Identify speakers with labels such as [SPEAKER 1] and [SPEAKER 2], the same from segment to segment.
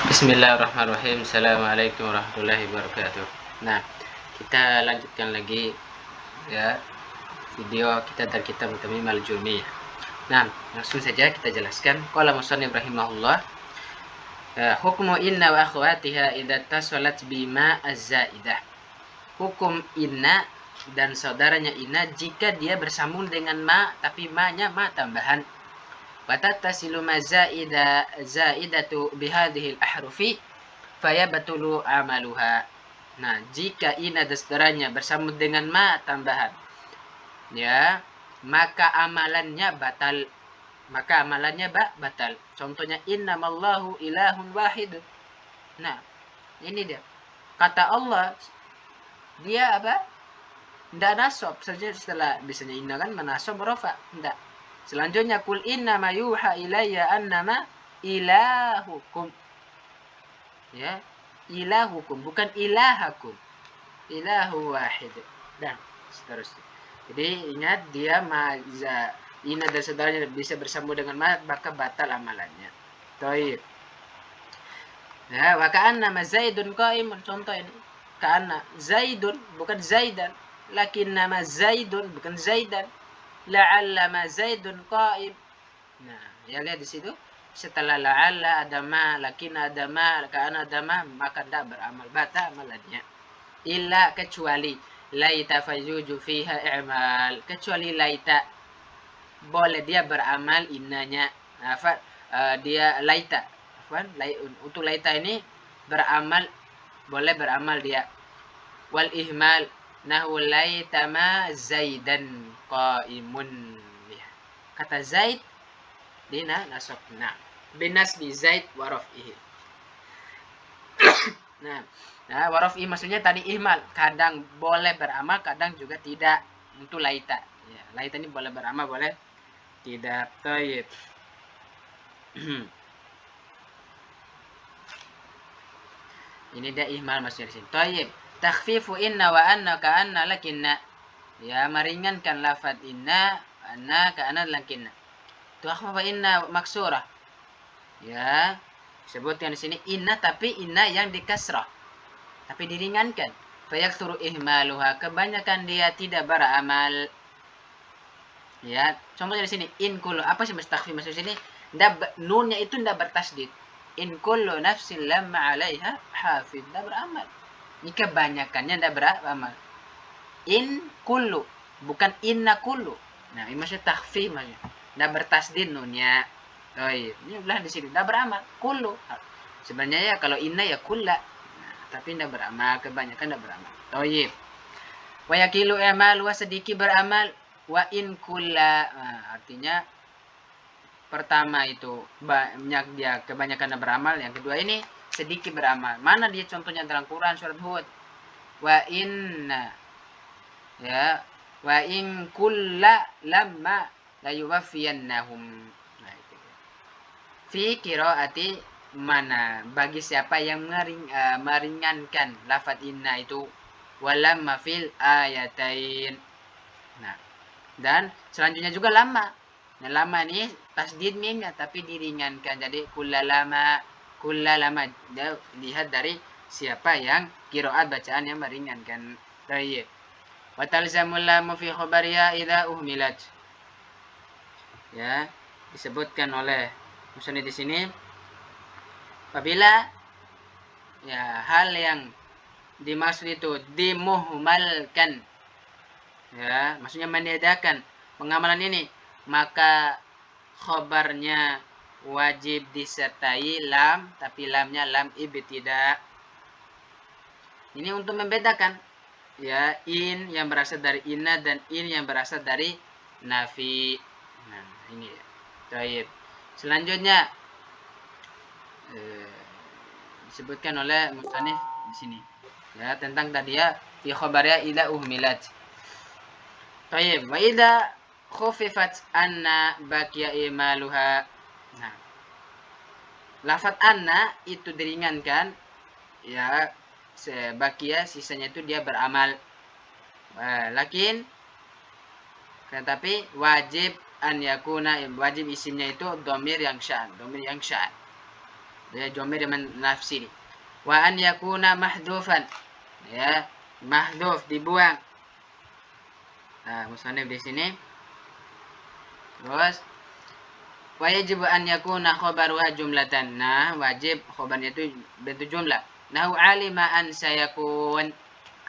[SPEAKER 1] Bismillahirrahmanirrahim. Assalamualaikum warahmatullahi wabarakatuh. Nah, kita lanjutkan lagi ya video kita dari kitab Tamim al-Jumiyah. Nah, langsung saja kita jelaskan. Qala musannif rahimahullah, hukmu inna wa akhwatiha idza tasalat bima az-zaidah. Hukum inna dan saudaranya inna jika dia bersambung dengan ma tapi ma-nya ma tambahan. Wa tattasilu ma zaidatu bihadhil ahrufi fayabtulu amaluha. Nah, jika inna dan saudaranya bersambung dengan ma tambahan, ya, maka amalannya batal. Batal. Contohnya innamallahu ilahun wahid. Nah, ini dia. Kata Allah, dia apa? Tidak nasab saja setelah biasanya inna kan menasab rafa. Tidak. Selanjutnya kul inna ma yuha ilayya annama ilahukum. Ya, ilahukum bukan ilahakum. Ilahu wahid. Dan seterusnya. Jadi ingat dia maza inna dan saudaranya bisa bersambung dengan ma maka batal amalannya. Taib. Ya, wa ka'anna ma Zaidun qa'imun, contoh ini. Ka'anna Zaidun bukan Zaidan, lakin nama Zaidun bukan Zaidan. La'alla ma Zaidun qa'im. Nah, ya lihat di situ. Setelah la'alla ada ma, lakin ada ma, ka'anna ada ma, maka tidak beramal, batal amalannya. Illa kecuali laita fajuju fiha i'mal, kecuali laita boleh dia beramal innanya. Dia laita untuk laita ini beramal, boleh beramal dia. Wal ihmal nahu laita ma Zaidan qaimun. Kata Zaid dina nasabna binasbi Zaid wa raf'ihi. Nah, wa raf'i maksudnya tadi ihmal, kadang boleh beramal, kadang juga tidak. Untuk laita. Ya, laita ini boleh beramal, boleh tidak. Taib. Ini dia ihmal maksudnya di sini. Taib. Takhfifu inna wa anna ka anna lakinna. Ya, meringankan lafaz inna, anna ka anna lakinna. Tukhfafa inna maksurah. Ya, sebutkan di sini inna tapi inna yang dikasrah. Tapi diringankan. Fayaktsuru ihmaluha, kebanyakan dia tidak beramal. Ya, contohnya di sini in kullu, apa sih takhfif maksud sini? Nunnya itu tidak bertasdid. In kullu nafsin lamma 'alaiha hafiz, tidak beramal. Ini kebanyakannya tidak beramal. In kullu, bukan inna kullu. Nah, ini maksudnya takhfif maksudnya. Tidak bertasdid nunnya. Oh iya, ini ulah di sini tidak beramal. Kullu. Sebenarnya ya kalau inna ya kulla. Nah, tapi tidak beramal, kebanyakan tidak beramal. Oh iya. Wa yakilu amal, wa sedikit beramal. Wa in kulla. Nah, artinya pertama itu banyak dia kebanyakan beramal, yang kedua ini sedikit beramal. Mana dia contohnya dalam Quran surat Hud? Wa inna, ya, wa in kulla lamma la yuwaffiyannahum. Nah, itu. Fi qiraati mana, bagi siapa yang meringankan lafaz inna itu, walamma fil ayatain. Nah, dan selanjutnya juga lama. Nah, lama ini tasdid mimnya tapi diringankan, jadi kullalama. Dia lihat dari siapa yang qiraat bacaan yang meringankan. Baik. Wa talzamul lamu fi khabariha idza uhmilat. Ya, disebutkan oleh musannif di sini apabila ya hal yang dimaksud itu dimuhmalkan, ya, maksudnya meniadakan pengamalan ini, maka khobarnya wajib disertai lam, tapi lamnya lam ibtidah. Ini untuk membedakan, ya, in yang berasal dari inna dan in yang berasal dari nafi. Nah, ini ya. Baik. Selanjutnya disebutkan oleh musannif di sini, ya, tentang tadi ya fi khabarnya ila uhmilat. Baik, wa idza khufifat anna baqiya imaluha. Nah, lafaz anna itu diringankan, ya, baqiya sisanya itu dia beramal. Lakin tetapi wajib an yakuna, wajib isimnya itu dhamir yang sya'an, Ya, dhamir dengan nafsi. Wa an yakuna mahdhufan. Ya, mahdhuf dibuang. Nah, musannif di sini. Terus wajib an yakuna khabaruha jumlatan. Nah, wajib khabarnya itu bentuk jumlah. Nahu alima an sayakun.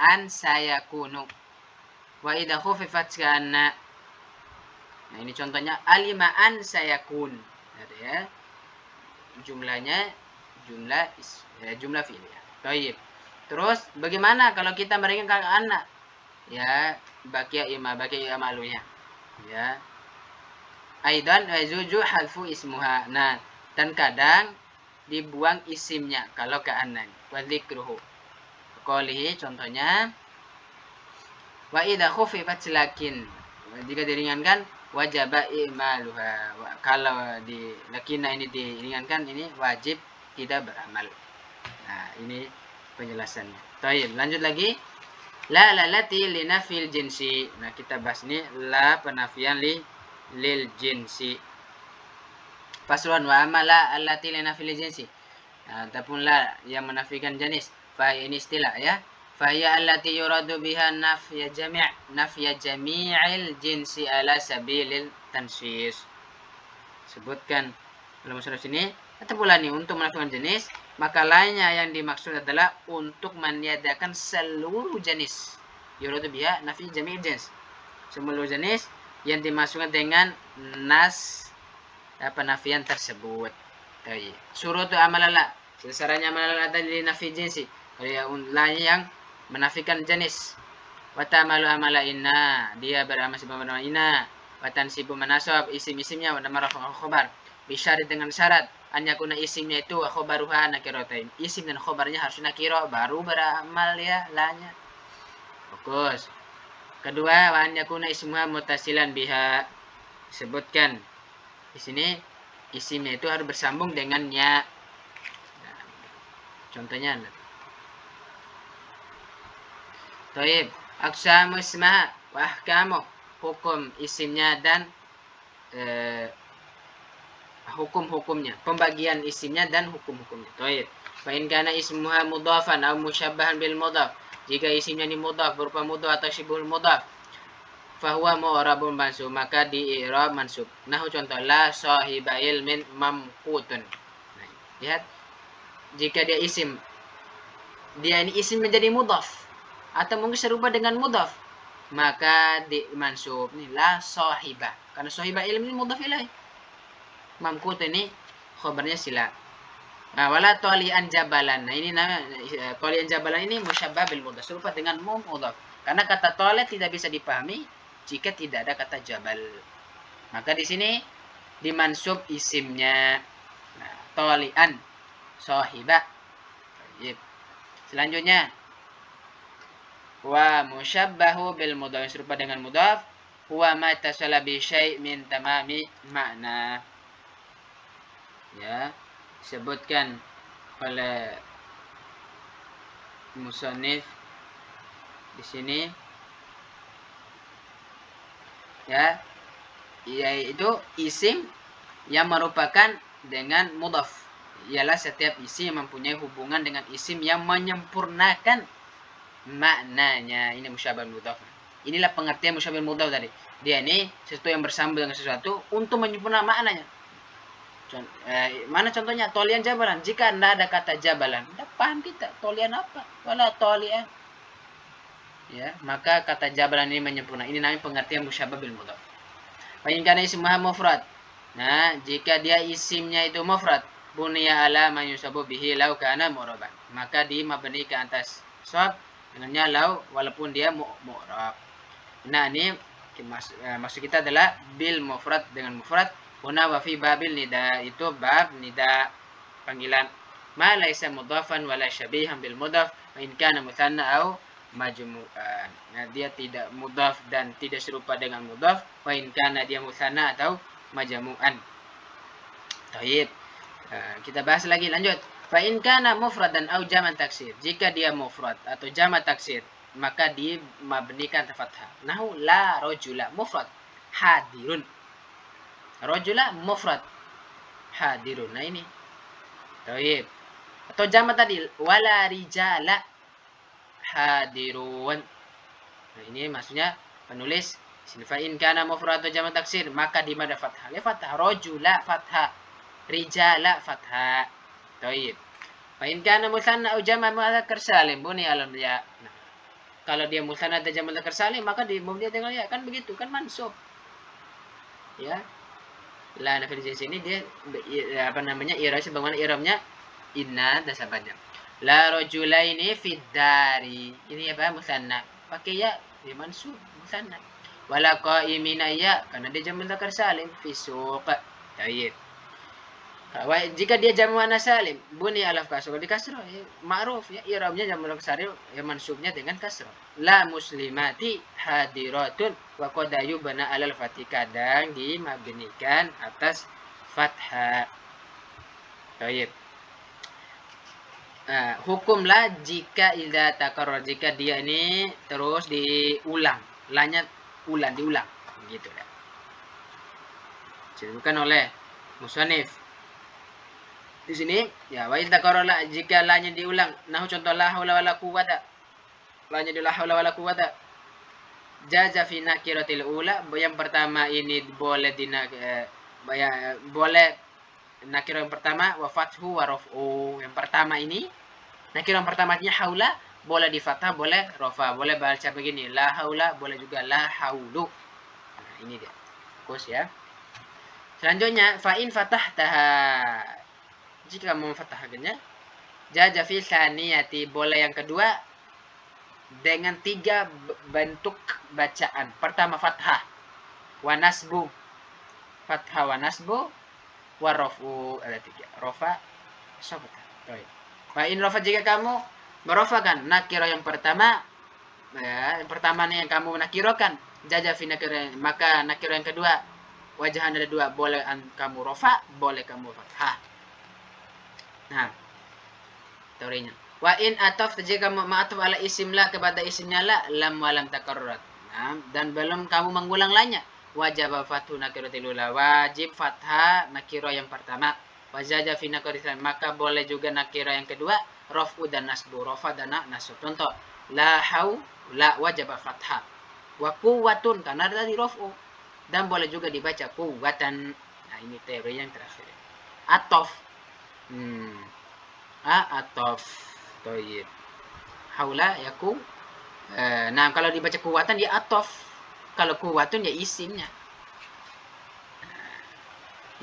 [SPEAKER 1] An sayakunu. Wa idha khufifat kana. Nah, ini contohnya alima an sayakun. Ya. Jumlahnya jumlah fi'liyah. Baik. Terus bagaimana kalau kita meringankan anak? Ya, bakia malunya. Ya. Aidan zuju hadfu ismuha. Nah, dan kadang dibuang isimnya kalau ke anan. Wa dzikruhu. Qolihi contohnya wa idza khufifat lakin. Jika diringankan wajaba i'maluha. Kalau di lakina ini diringankan ini wajib tidak beramal. Nah, ini penjelasannya. Baik, lanjut lagi. La lati linafil jinsi. Nah, kita bahas ini la penafian lil jinsi. Faslun wa amala allati linafil jinsi. Nah, adapun la yang menafikan jenis. Fa ini istilah ya. Fa hiya allati yuradu biha nafya jami'il jinsi ala sabilil tansis. Sebutkan dalam surah sini. Kata pula nih untuk menafikan jenis, maka lainnya yang dimaksud adalah untuk meniadakan seluruh jenis. Yuradu biha nafi jami'il jins. Seluruh jenis yang dimasukkan dengan nas penafian tersebut. Surutu amalala. Sasarannya amalala tadi nafi jinsi. Lainnya yang menafikan jenis. Watamalu amala inna. Dia beramal sebagaimana inna. Watansibu manasab isim-isimnya wa marfu khobar. Bisyarat dengan syarat an yakuna isimnya itu wa khobaruha nakiratain. Isim dan khobarnya harus nakira baru beramal ya lanya. Fokus. Kedua wa an yakuna ismuha muttasilan biha. Sebutkan di sini isimnya itu harus bersambung dengannya. Nah, contohnya Taib, aqsamu ismaha wa ahkamu, hukum isimnya dan hukum-hukumnya, pembagian isimnya dan hukum-hukumnya. Taib. Fa in kana ismuha mudhafan aw musyabbahan bil mudhaf. Jika isimnya ini mudhaf berupa mudhaf atau syibhul mudhaf, fa huwa mu'rabun mansub, maka di i'rab mansub. Nah, contoh la sahiba ilmin mamqutun. Nah, lihat jika dia isim, dia ini isim menjadi mudhaf atau mungkin serupa dengan mudhaf, maka di mansub nih la sahiba, karena sahiba ilmi ini mudhaf ilaih. Mamkut ini khabarnya sila. Nah, wala talian jabalan. Nah, ini namanya talian jabalan ini musyabbah bil mudhaf, serupa dengan mudhaf. Karena kata tali tidak bisa dipahami jika tidak ada kata jabal. Maka di sini dimansub isimnya. Nah, talian sahiba. Selanjutnya wa musyabbahu bil mudhaf, serupa dengan mudhaf, huwa ma tasala bi syai' min tamami makna. Ya, sebutkan oleh musannif di sini ya, yaitu isim yang merupakan dengan mudhaf. Ialah setiap isim yang mempunyai hubungan dengan isim yang menyempurnakan maknanya. Ini musyabbah mudhaf. Inilah pengertian musyabbah mudhaf tadi. Dia ini sesuatu yang bersambung dengan sesuatu untuk menyempurnakan maknanya. Mana contohnya? Tolian jabalan. Jika tidak ada kata jabalan, tidak paham kita tolian apa. Wala tolian. Ya, maka kata jabalan ini menyempurna. Ini namanya pengertian musyabbah bil mudhaf. Fa in kana ismuha mufrad. Nah, jika dia isimnya itu mufrad, bunya ala ma yusabu bihi law kana mu'raban. Maka dimabni ke atas shad dengannya law walaupun dia mu'rab. Nah, ini maksud kita adalah bil mufrad dengan mufrad. Huna wa fi babil nida, itu bab nida panggilan. Ma laisa mudhafan wala syabihan bil mudhaf wa in kana mutsanna au majmu'an. Nah, dia tidak mudhaf dan tidak serupa dengan mudhaf wa in kana dia mutsanna atau majmu'an. Baik. Kita bahas lagi, lanjut. Fa in kana mufradan au jaman taksir. Jika dia mufrad atau jamak taksir, maka dimabnikan fathah. Nahu la rajula mufrad hadirun. Rajula mufrad hadirun. Nah, ini Taib. Atau jamak tadi wala rijala hadirun. Nah, ini maksudnya penulis fa in kana mufrad atau jamak taksir maka di mana fathah. Ya fathah rajula fathah, rijala fathah. Taib. Fa in kana musanna atau jamak mudzakkar salim buni alam ya. Nah, kalau dia musanna atau jamak mudzakkar salim maka di mubni dengan ya, kan begitu kan mansub. Ya. La nafil di sini dia apa namanya i'rab sebagaimana i'rabnya inna dan sahabatnya. La rajulaini fid dari. Ini apa musanna. Pakai ya mansub musanna. Wala qa'imina ya karena dia jamak mudzakkar salim fi suq. Tayyib. Jika dia jamak muannas salim, buni alaf kasrah di kasrah ya, ma'ruf ya i'rabnya jamak mudzakkar salim ya mansubnya dengan kasrah. La muslimati hadiratun wa qad yubna alal fathi, kadang dimabnikan atas fathah. Baik. Hukumlah jika idza takarrar, jika dia ini terus diulang, lanya diulang gitu ya. Disebutkan oleh musannif di sini ya, wa idza takarrara, jika lanya diulang, nahu contoh la haula wala quwata, lanya di la haula wala quwata, jaza fi nakiratil ula, yang pertama ini boleh boleh nakirah yang pertama wa fathu wa raf'u. Yang pertama ini nakirah yang pertamanya haula boleh di fathah, boleh rafa, boleh baca begini la haula, boleh juga la haulu. Nah, ini dia. Fokus ya. Selanjutnya fa in fatahtaha, jika kamu memfathahkannya, jaza fi saniyati, boleh yang kedua dengan 3 bentuk bacaan. Pertama fathah wa nasbu, fathah wa nasbu wa rafu, ada 3. Rafa sabata. Baik. Fa in rafa, jika kamu merafakan nakirah yang pertama, ya, yang pertama nih yang kamu nakirahkan, jaza fi nakirah, maka nakirah yang kedua wajahan ada 2, boleh kamu rafa, boleh kamu fathah. Nah, teorinya. Wa in ataf, jika kamu ma'atuf ala isim la, kepada isimnya la, lam walam takarrurat. Nah, dan belum kamu mengulang lainnya, wajib fathu nakiratil ula, wajib fathah nakirah yang pertama. Wajaja fi nakiratil, maka boleh juga nakirah yang kedua raf'u dan nasbu, rafa dan nasb. Contoh la hau la, wajib fathah. Wa quwwatun, karena tadi raf'u, dan boleh juga dibaca quwwatan. Nah, ini teori yang terakhir. Atof. Atof. Toyib. Haula yaku. Nah, kalau dibaca kuwatan dia atof. Kalau kuwatun ya isimnya.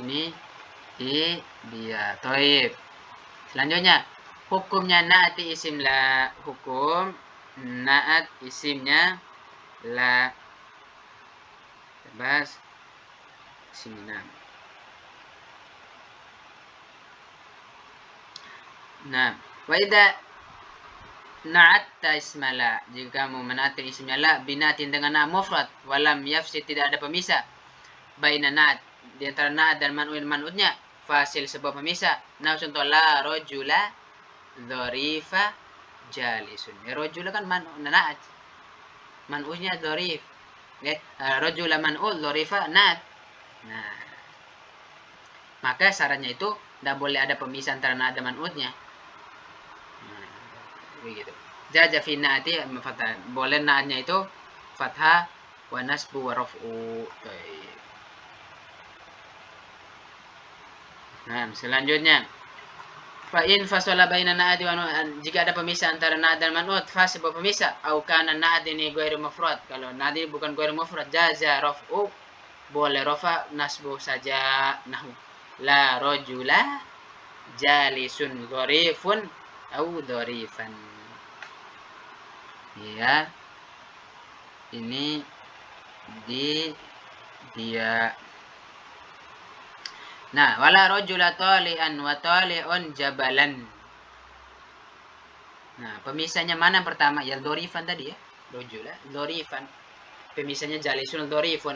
[SPEAKER 1] Ini dia. Toyib. Selanjutnya, hukumnya naat isim la. Hukum naat isimnya la. Bahas isimnya. Nah, wa idza na'atta ismala, jika kamu menaati isimnya la binatin dengan na mufrad, walam yafsid, tidak ada pemisah, baina na'at, di antara na'at dan man'utnya, fasil sebuah pemisah. Nah, contoh la rajula dzarifa jalisun. Ya, rajula kan na'at, man'utnya dzarif. Rajula man'ut, dzarifa na'at. Nah, maka syaratnya itu tidak boleh ada pemisah antara na'at dan man'utnya. Begitu. Jaza fi na'ati fathah. Boleh na'atnya itu fathah wa nasbu wa raf'u. Nah, selanjutnya fa in fasala baina na'ati wa jika ada pemisah antara na'at dan man'ut, fa sebuah pemisah, au kana na'at ini ghairu mufrad, kalau na'at ini bukan ghairu mufrad, jaza raf'u, boleh rafa, nasbu saja. Nahu la rajula jalisun dharifun au dharifan. Ya, ini dia. Nah, wala rajula tali'an wa tali'un jabalan. Nah, pemisahnya mana pertama? Ya dorifan tadi ya. Rajula dorifan. Pemisahnya jalisun dorifun.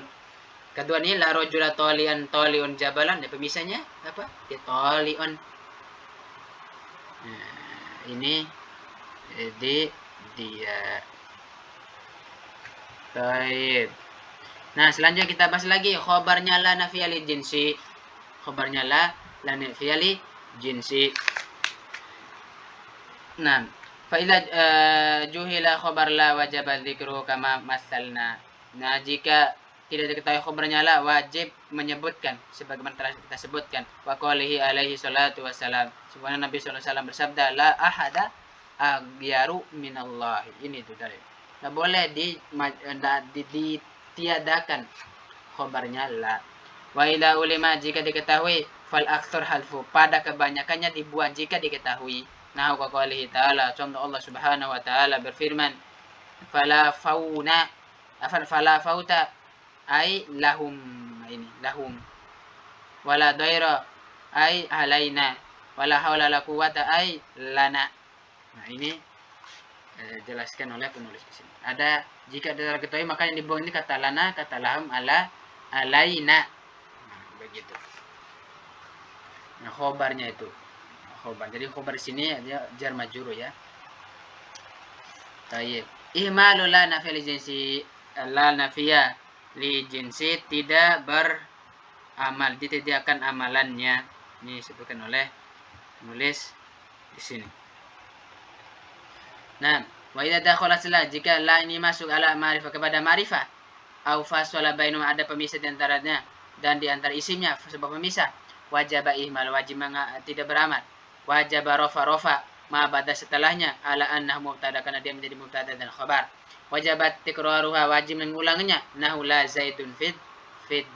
[SPEAKER 1] Kedua ini la rajula tali'un jabalan. Ya, pemisahnya apa? Ya tali'un. Nah, ini dia. Baik. Nah, selanjutnya kita bahas lagi khobarnya la nafiyali jinsi. Khobarnya la nafiyali jinsi. Nah, fa idza juhila khabar la wajaba dzikru kama masalna. Nah, jika tidak diketahui khabarnya la, wajib menyebutkan sebagaimana telah kita sebutkan. Wa qalihi alaihi salatu wassalam. Sebagaimana Nabi sallallahu alaihi wasallam bersabda, la ahada aghyaru minallahi. Ini itu tadi. Tidak boleh ditiadakan khabarnya la. Wa idza ulima, jika diketahui, fal aktsar halfu, pada kebanyakannya dibuat jika diketahui. Nah, qalihi ta'ala, contoh Allah Subhanahu wa taala berfirman, fala fauta ay lahum, ini lahum, wala daira ay alaina, wala haula la quwata ay lana. Nah, ini jelaskan oleh penulis di sini. Ada jika diketahui maka yang dibuang ini kata lana, kata lahum, alaina. Nah, begitu. Nah, khobarnya itu. Khobar. Jadi khobar sini dia jar majrur ya. Tayyib. Ihmalu la nafiya li jinsi, la nafiya li jinsi, tidak beramal, ditidakkan amalannya. Ini disebutkan oleh penulis di sini. Nah, wa idza dakhala salah, jika la ini masuk ala ma'rifah, kepada ma'rifah, au fasala bainahuma, ada pemisah di antaranya dan di antara isimnya sebab pemisah, wajib ihmal, wajib tidak beramal. Wajib rofa ma ba'da, setelahnya, ala annahu mubtada, karena dia menjadi mubtada dan khabar. Wajibat tikraruha, wajib mengulangnya, nahu la zaidun fid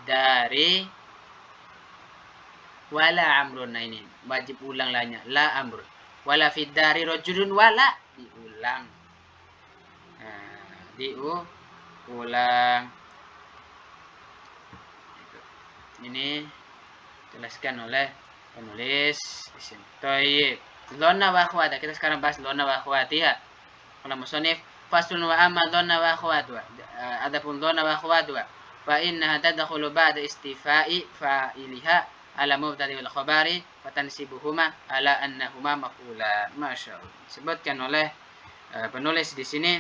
[SPEAKER 1] dari wala amrun. Nah, ini wajib ulang lahnya, la amrun, wala fid dari rajulun, wala diulang. Nah, diulang. Ini jelaskan oleh penulis di sini. Tayyib. Dhanna wa akhwata. Kita sekarang bahas dhanna wa akhwatiha. Qala musannif, faslun wa amma dhanna wa akhwatuha. Adapun dhanna wa akhwatuha, fa innaha tadkhulu ba'da istifa'i fa'iliha ala mubtadi wal khabari fatansibuhuma ala annahuma maf'ulan. Masyaallah. Disebutkan oleh penulis di sini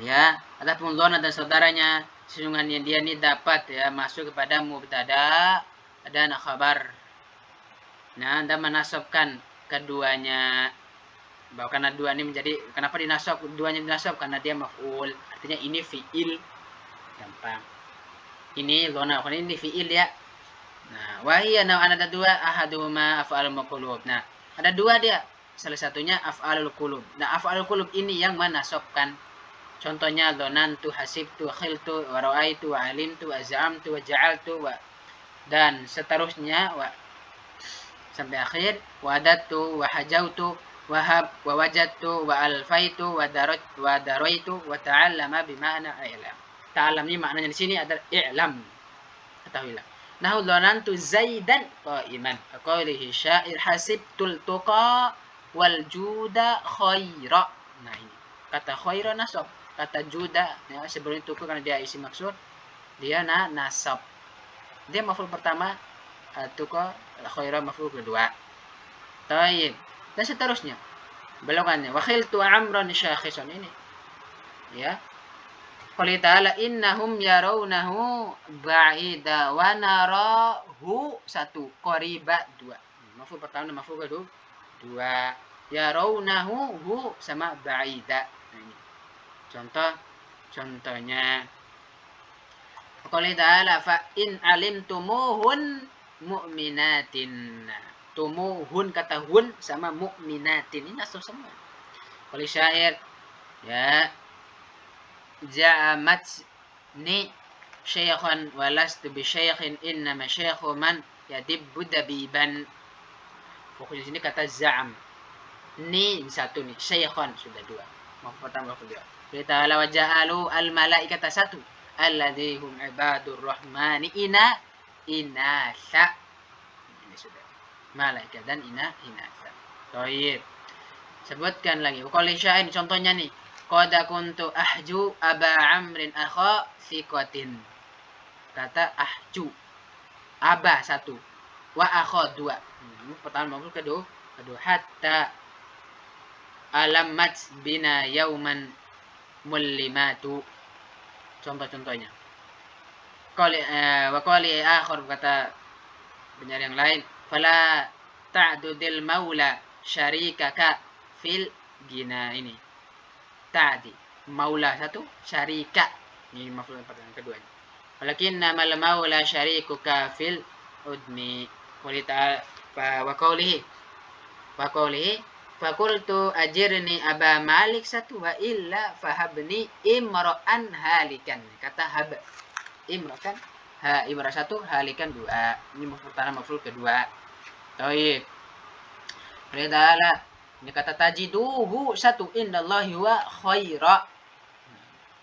[SPEAKER 1] ya, adapun dhanna dan saudaranya, sesungguhnya dia ini dapat ya masuk kepada mubtada dan khabar. Nah, Anda menasabkan keduanya, bahwa karena dua ini menjadi, kenapa dinasab keduanya dinasab, karena dia maf'ul, artinya ini fi'il, gampang. Ini dhanna, ini fi'il ya. Nah, wahiyya nau'an, ada dua, ahaduhuma af'alul qulub. Nah, ada dua dia, salah satunya af'alul qulub. Nah, af'alul qulub ini yang menasabkan. Contohnya dhanantu, hasibtu, khiltu, wa ra'aitu, wa alimtu, wa za'amtu, wa ja'altu, dan seterusnya sampai akhir. Wadatu, wa hajautu, wahab, wa wajadtu, wa alfaitu, wa daraitu, wa ta'allama bima'na i'lam. Ta'allam ini maknanya di sini adalah i'lam, ketahuilah. Nahu dhanantu zaidan qa'iman, qaulihi syair hasibtul tuqa wal juda khaira. Nah, ini kata khaira nasab, kata juda ya, sebelum itu karena dia isi maksud, dia nasab. Dia maf'ul pertama, tuqa, khaira maf'ul kedua. Tayyib. Dan seterusnya. Belokannya, wa khiltu amran syakhisan, ini. Ya. Qali ta'ala innahum yarawnahu ba'ida wa narahu, satu, qariba, dua. Maf'ul pertama dan maf'ul kedua, dua. Yarawnahu hu sama ba'ida. Nah, ini. Contohnya. Qali ta'ala fa in alimtumuhun mu'minatin. Tumuhun, kata hun sama mu'minatin, ini nasab semua. Qali syair ya, ja'amat ni syaikhan walastu bi syaikhin innama syaikhu man yadibbu dabiban. Fokus di sini kata za'am. Ni satu nih, syaikhan sudah dua. Maf'ul pertama kedua. Kita la waja'alu al malaikata, satu. Alladzi hum ibadur rahmani inasa. Ini sudah. Malaikat dan inasa. Baik. Sebutkan lagi. Qali syair, contohnya nih. Qad kuntu ahju aba amrin akha thiqatin. Kata ahju. Aba satu. Wa akha dua. Pertama maf'ul kedua. Hatta alamat bina yauman mullimatu. Contoh-contohnya. Wa qali akhar, kata benar yang lain. Fala ta'dudil maula syarikaka fil gina ini. Ta'di. Maula satu, syarika. Ini maf'ul pertama keduanya. Walakinna mal maula syarikuka fil udmi. Quli ta'ala wa qawlihi fakultu ajirni aba malik satu wa illa fahabni imra'an halikan. Kata hab imra'an imra satu, halikan dua. Ini maf'ul pertama, maf'ul kedua. Baik. Qul ta'ala, ini kata tajiduhu satu, indallahi wa khaira.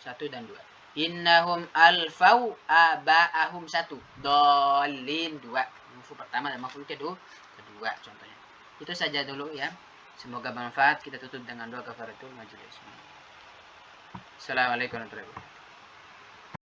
[SPEAKER 1] Satu dan dua. Innahum alfau aba'ahum satu, dolin dua. Maf'ul pertama dan maf'ul kedua contohnya. Itu saja dulu ya. Semoga bermanfaat. Kita tutup dengan doa kafaratul majelis. Assalamualaikum warahmatullahi wabarakatuh.